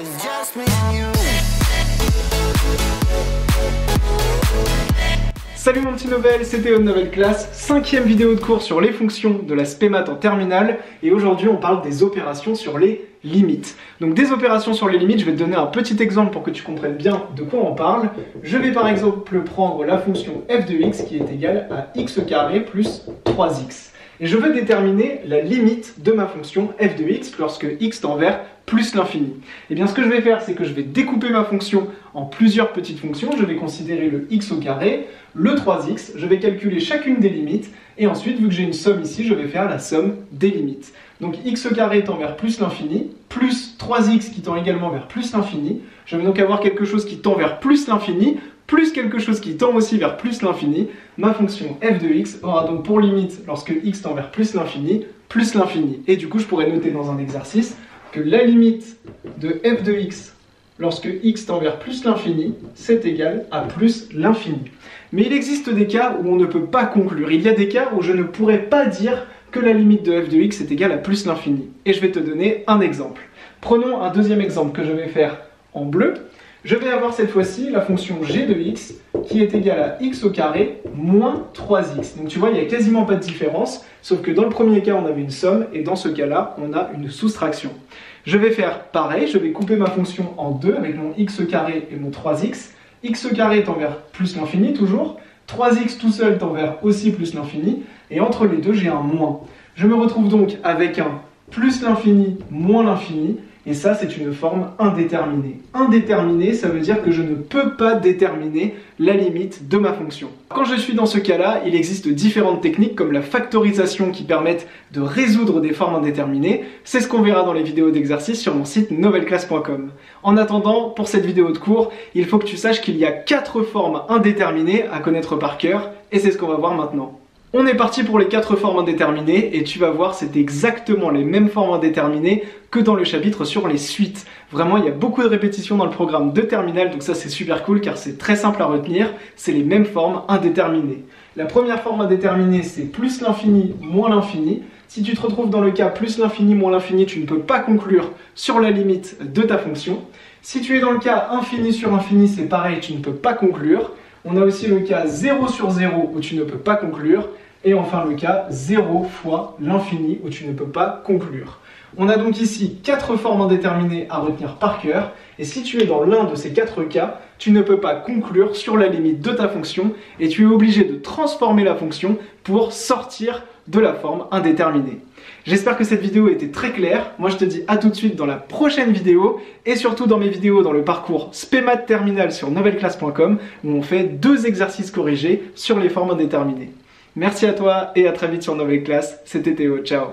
It's just me and you. Salut mon petit Novel, c'était Home Novel Class, 5e vidéo de cours sur les fonctions de la spé maths en terminale, et aujourd'hui on parle des opérations sur les limites. Donc des opérations sur les limites, je vais te donner un petit exemple pour que tu comprennes bien de quoi on parle. Je vais par exemple prendre la fonction f de x qui est égale à x carré plus 3x. Et je veux déterminer la limite de ma fonction f de x lorsque x tend vers plus l'infini. Et bien ce que je vais faire, c'est que je vais découper ma fonction en plusieurs petites fonctions. Je vais considérer le x au carré, le 3x, je vais calculer chacune des limites, et ensuite, vu que j'ai une somme ici, je vais faire la somme des limites. Donc x au carré tend vers plus l'infini, plus 3x qui tend également vers plus l'infini. Je vais donc avoir quelque chose qui tend vers plus l'infini, plus quelque chose qui tend aussi vers plus l'infini. Ma fonction f de x aura donc pour limite, lorsque x tend vers plus l'infini. Et du coup, je pourrais noter dans un exercice que la limite de f de x lorsque x tend vers plus l'infini, c'est égal à plus l'infini. Mais il existe des cas où on ne peut pas conclure. Il y a des cas où je ne pourrais pas dire que la limite de f de x est égale à plus l'infini. Et je vais te donner un exemple. Prenons un deuxième exemple que je vais faire en bleu. Je vais avoir cette fois-ci la fonction g de x qui est égale à x au carré moins 3x. Donc tu vois, il n'y a quasiment pas de différence, sauf que dans le premier cas, on avait une somme, et dans ce cas-là, on a une soustraction. Je vais faire pareil, je vais couper ma fonction en deux avec mon x au carré et mon 3x. X au carré tend vers plus l'infini toujours, 3x tout seul tend vers aussi plus l'infini, et entre les deux, j'ai un moins. Je me retrouve donc avec un plus l'infini moins l'infini, et ça, c'est une forme indéterminée. Indéterminée, ça veut dire que je ne peux pas déterminer la limite de ma fonction. Quand je suis dans ce cas-là, il existe différentes techniques comme la factorisation qui permettent de résoudre des formes indéterminées. C'est ce qu'on verra dans les vidéos d'exercice sur mon site novelclass.com. En attendant, pour cette vidéo de cours, il faut que tu saches qu'il y a 4 formes indéterminées à connaître par cœur, et c'est ce qu'on va voir maintenant. On est parti pour les 4 formes indéterminées, et tu vas voir, c'est exactement les mêmes formes indéterminées que dans le chapitre sur les suites. Vraiment, il y a beaucoup de répétitions dans le programme de terminale, donc ça c'est super cool car c'est très simple à retenir, c'est les mêmes formes indéterminées. La première forme indéterminée, c'est plus l'infini moins l'infini. Si tu te retrouves dans le cas plus l'infini moins l'infini, tu ne peux pas conclure sur la limite de ta fonction. Si tu es dans le cas infini sur infini, c'est pareil, tu ne peux pas conclure. On a aussi le cas 0 sur 0 où tu ne peux pas conclure. Et enfin le cas 0 fois l'infini où tu ne peux pas conclure. On a donc ici 4 formes indéterminées à retenir par cœur, et si tu es dans l'un de ces 4 cas, tu ne peux pas conclure sur la limite de ta fonction, et tu es obligé de transformer la fonction pour sortir de la forme indéterminée. J'espère que cette vidéo était très claire. Moi je te dis à tout de suite dans la prochaine vidéo, et surtout dans mes vidéos dans le parcours spé maths terminale sur novelclass.com où on fait 2 exercices corrigés sur les formes indéterminées. Merci à toi et à très vite sur Novel Class. C'était Théo, ciao.